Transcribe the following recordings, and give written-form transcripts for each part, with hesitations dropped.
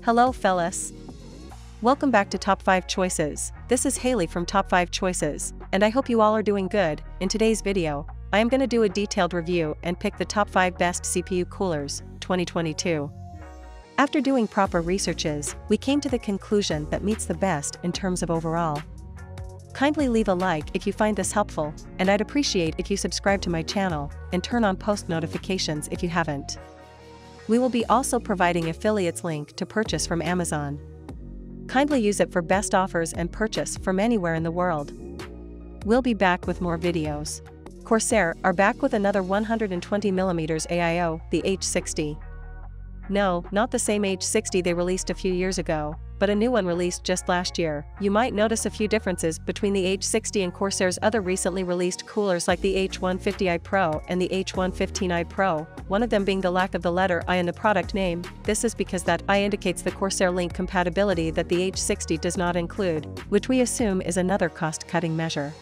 Hello fellas. Welcome back to Top 5 Choices. This is Haley from Top 5 Choices, and I hope you all are doing good. In today's video, I am going to do a detailed review and pick the top 5 best CPU coolers, 2022. After doing proper researches, we came to the conclusion that meets the best in terms of overall. Kindly leave a like if you find this helpful, and I'd appreciate if you subscribe to my channel and turn on post notifications if you haven't. We will be also providing affiliates link to purchase from Amazon. Kindly use it for best offers and purchase from anywhere in the world. We'll be back with more videos. Corsair are back with another 120mm AIO, the H60. No, not the same H60 they released a few years ago, but a new one released just last year. You might notice a few differences between the H60 and Corsair's other recently released coolers like the H150i Pro and the H115i Pro, one of them being the lack of the letter I in the product name. This is because that I indicates the Corsair Link compatibility that the H60 does not include, which we assume is another cost-cutting measure.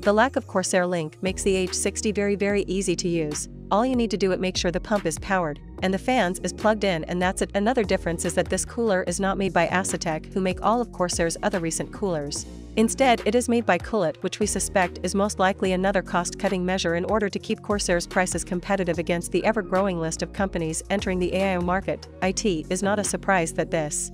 The lack of Corsair Link makes the H60 very easy to use. All you need to do is make sure the pump is powered, and the fans is plugged in, and that's it. Another difference is that this cooler is not made by Asetek, who make all of Corsair's other recent coolers. Instead, it is made by Coolit, which we suspect is most likely another cost-cutting measure in order to keep Corsair's prices competitive against the ever-growing list of companies entering the AIO market. It is not a surprise that this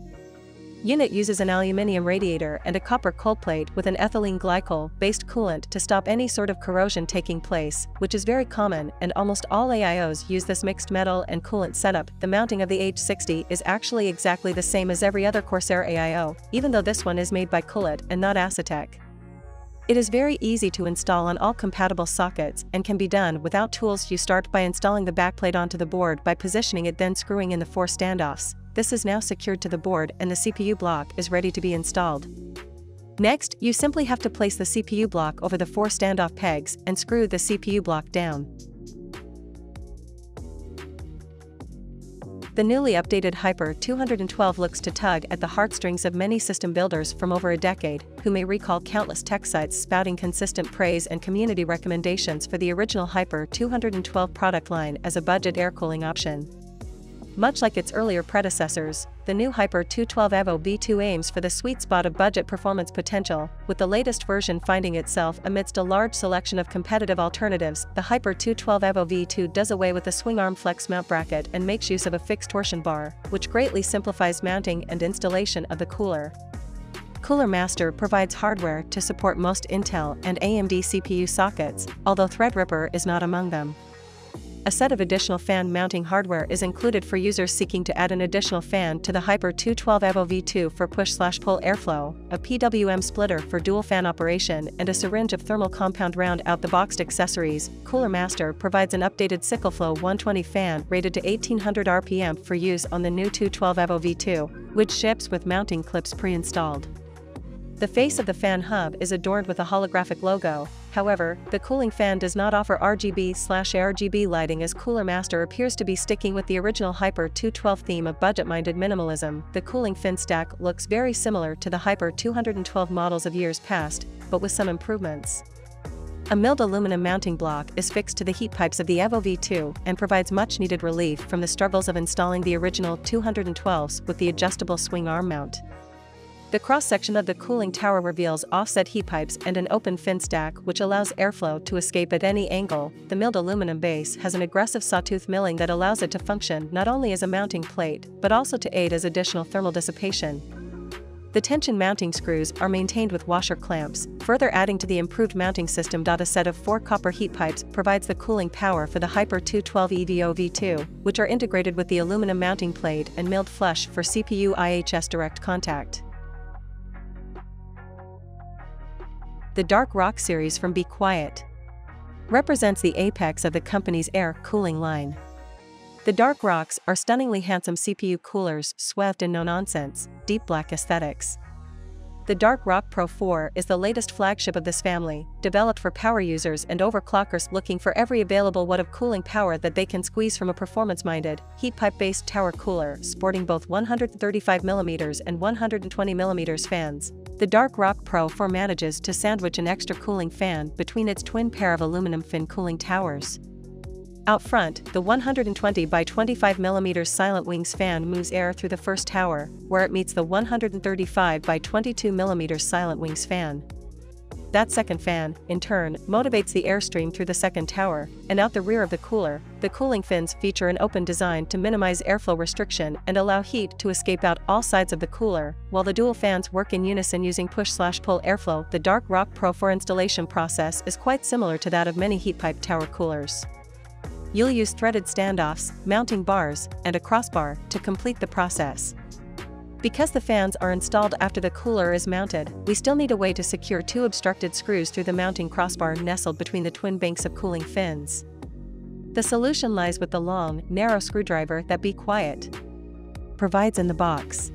unit uses an aluminium radiator and a copper cold plate with an ethylene glycol-based coolant to stop any sort of corrosion taking place, which is very common, and almost all AIOs use this mixed metal and coolant setup. The mounting of the H60 is actually exactly the same as every other Corsair AIO, even though this one is made by Coolit and not Asetek. It is very easy to install on all compatible sockets and can be done without tools. You start by installing the backplate onto the board by positioning it, then screwing in the 4 standoffs. This is now secured to the board and the CPU block is ready to be installed. Next, you simply have to place the CPU block over the 4 standoff pegs and screw the CPU block down. The newly updated Hyper 212 looks to tug at the heartstrings of many system builders from over a decade, who may recall countless tech sites spouting consistent praise and community recommendations for the original Hyper 212 product line as a budget air cooling option. Much like its earlier predecessors, the new Hyper 212 Evo V2 aims for the sweet spot of budget performance potential, with the latest version finding itself amidst a large selection of competitive alternatives. The Hyper 212 Evo V2 does away with the swing arm flex mount bracket and makes use of a fixed torsion bar, which greatly simplifies mounting and installation of the cooler. Cooler Master provides hardware to support most Intel and AMD CPU sockets, although Threadripper is not among them. A set of additional fan mounting hardware is included for users seeking to add an additional fan to the Hyper 212 Evo V2 for push/pull airflow, a PWM splitter for dual fan operation, and a syringe of thermal compound. Round out the boxed accessories. Cooler Master provides an updated SickleFlow 120 fan rated to 1800 RPM for use on the new 212 Evo V2, which ships with mounting clips pre-installed. The face of the fan hub is adorned with a holographic logo. However, the cooling fan does not offer RGB/ARGB lighting, as Cooler Master appears to be sticking with the original Hyper 212 theme of budget-minded minimalism. The cooling fin stack looks very similar to the Hyper 212 models of years past, but with some improvements. A milled aluminum mounting block is fixed to the heat pipes of the Evo V2 and provides much-needed relief from the struggles of installing the original 212s with the adjustable swing arm mount. The cross-section of the cooling tower reveals offset heat pipes and an open fin stack, which allows airflow to escape at any angle. The milled aluminum base has an aggressive sawtooth milling that allows it to function not only as a mounting plate, but also to aid as additional thermal dissipation. The tension mounting screws are maintained with washer clamps, further adding to the improved mounting system. A set of 4 copper heat pipes provides the cooling power for the Hyper 212 EVO V2, which are integrated with the aluminum mounting plate and milled flush for CPU IHS direct contact. The Dark Rock series from Be Quiet represents the apex of the company's air cooling line. The Dark Rocks are stunningly handsome CPU coolers swathed in no-nonsense, deep black aesthetics. The Dark Rock Pro 4 is the latest flagship of this family, developed for power users and overclockers looking for every available watt of cooling power that they can squeeze from a performance-minded, heat pipe-based tower cooler sporting both 135mm and 120mm fans. The Dark Rock Pro 4 manages to sandwich an extra cooling fan between its twin pair of aluminum fin cooling towers. Out front, the 120 by 25 mm Silent Wings fan moves air through the first tower, where it meets the 135 by 22 mm Silent Wings fan. That second fan, in turn, motivates the airstream through the second tower, and out the rear of the cooler. The cooling fins feature an open design to minimize airflow restriction and allow heat to escape out all sides of the cooler, while the dual fans work in unison using push/pull airflow. The Dark Rock Pro 4 installation process is quite similar to that of many heat pipe tower coolers. You'll use threaded standoffs, mounting bars, and a crossbar to complete the process. Because the fans are installed after the cooler is mounted, we still need a way to secure two obstructed screws through the mounting crossbar nestled between the twin banks of cooling fins. The solution lies with the long, narrow screwdriver that Be Quiet provides in the box.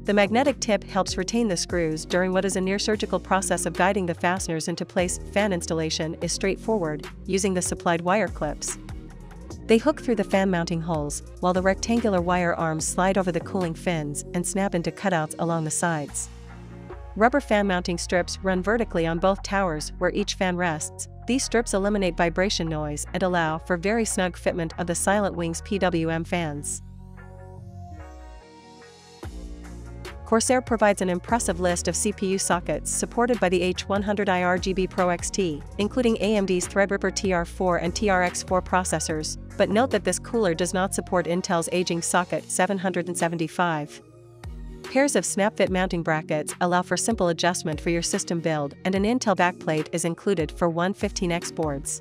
The magnetic tip helps retain the screws during what is a near-surgical process of guiding the fasteners into place. Fan installation is straightforward, using the supplied wire clips. They hook through the fan mounting holes, while the rectangular wire arms slide over the cooling fins and snap into cutouts along the sides. Rubber fan mounting strips run vertically on both towers where each fan rests. These strips eliminate vibration noise and allow for very snug fitment of the Silent Wings PWM fans. Corsair provides an impressive list of CPU sockets supported by the H100i RGB Pro XT, including AMD's Threadripper TR4 and TRX4 processors, but note that this cooler does not support Intel's aging socket 775. Pairs of snap-fit mounting brackets allow for simple adjustment for your system build, and an Intel backplate is included for 115X boards.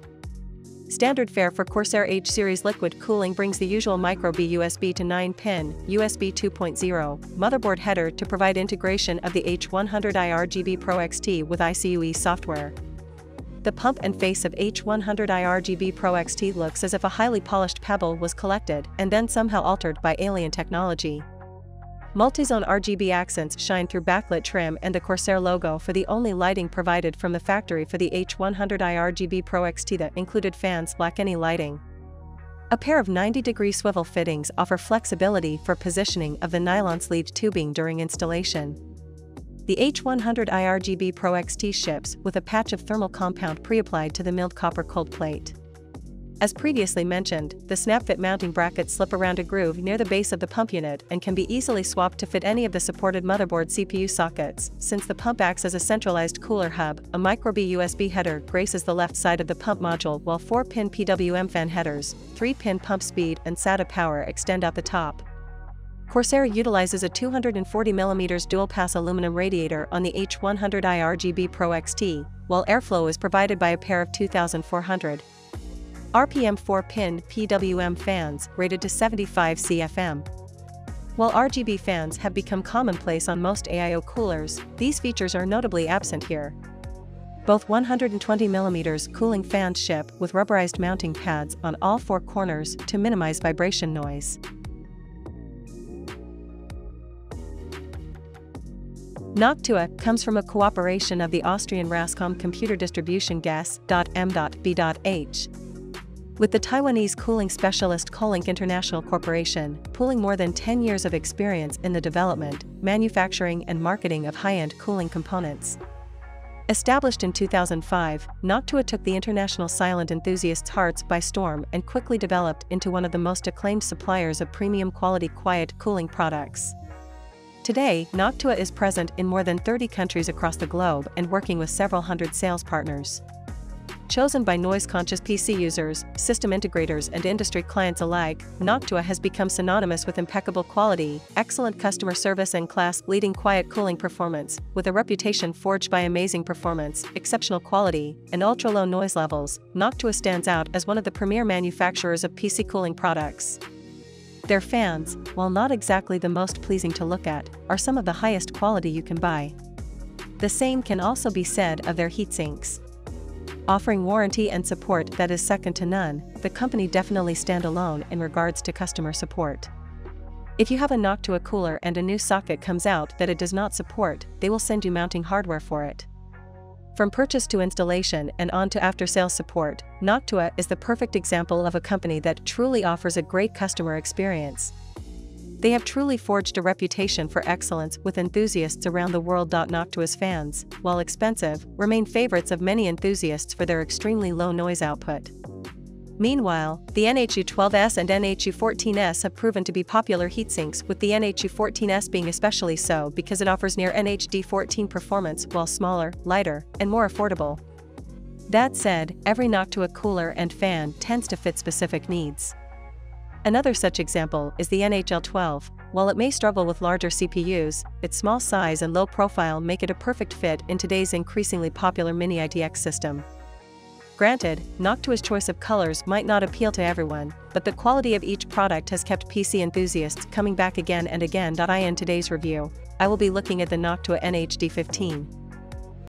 Standard fare for Corsair H-Series liquid cooling brings the usual micro-B USB to 9-pin, USB 2.0, motherboard header to provide integration of the H100i RGB Pro XT with ICUE software. The pump and face of H100i RGB Pro XT looks as if a highly polished pebble was collected and then somehow altered by alien technology. Multi-zone RGB accents shine through backlit trim and the Corsair logo for the only lighting provided from the factory for the H100i RGB Pro XT. The included fans lack any lighting. A pair of 90-degree swivel fittings offer flexibility for positioning of the nylon sleeved tubing during installation. The H100i RGB Pro XT ships with a patch of thermal compound pre-applied to the milled copper cold plate. As previously mentioned, the snap-fit mounting brackets slip around a groove near the base of the pump unit and can be easily swapped to fit any of the supported motherboard CPU sockets. Since the pump acts as a centralized cooler hub, a micro-B USB header graces the left side of the pump module, while 4-pin PWM fan headers, 3-pin pump speed and SATA power extend out the top. Corsair utilizes a 240mm dual-pass aluminum radiator on the H100i RGB Pro XT, while airflow is provided by a pair of 2400 RPM 4-pin PWM fans rated to 75 CFM. While RGB fans have become commonplace on most AIO coolers, these features are notably absent here. Both 120mm cooling fans ship with rubberized mounting pads on all four corners to minimize vibration noise. Noctua comes from a cooperation of the Austrian Rascom computer distribution GES.M.B.H. with the Taiwanese cooling specialist Colink International Corporation, pooling more than 10 years of experience in the development, manufacturing and marketing of high-end cooling components. Established in 2005, Noctua took the international silent enthusiasts' hearts by storm and quickly developed into one of the most acclaimed suppliers of premium quality quiet cooling products. Today, Noctua is present in more than 30 countries across the globe and working with several hundred sales partners. Chosen by noise-conscious PC users, system integrators and industry clients alike, Noctua has become synonymous with impeccable quality, excellent customer service and class-leading quiet cooling performance. With a reputation forged by amazing performance, exceptional quality, and ultra-low noise levels, Noctua stands out as one of the premier manufacturers of PC cooling products. Their fans, while not exactly the most pleasing to look at, are some of the highest quality you can buy. The same can also be said of their heatsinks. Offering warranty and support that is second to none, the company definitely stand alone in regards to customer support. If you have a Noctua cooler and a new socket comes out that it does not support, they will send you mounting hardware for it. From purchase to installation and on to after-sales support, Noctua is the perfect example of a company that truly offers a great customer experience. They have truly forged a reputation for excellence with enthusiasts around the world. Noctua's fans, while expensive, remain favorites of many enthusiasts for their extremely low noise output. Meanwhile, the NHU12S and NHU14S have proven to be popular heatsinks, with the NHU14S being especially so because it offers near NHD14 performance while smaller, lighter, and more affordable. That said, every knock to a cooler and fan tends to fit specific needs. Another such example is the NHL12. While it may struggle with larger CPUs, its small size and low profile make it a perfect fit in today's increasingly popular Mini ITX system. Granted, Noctua's choice of colors might not appeal to everyone, but the quality of each product has kept PC enthusiasts coming back again and again. In today's review, I will be looking at the Noctua NHD15.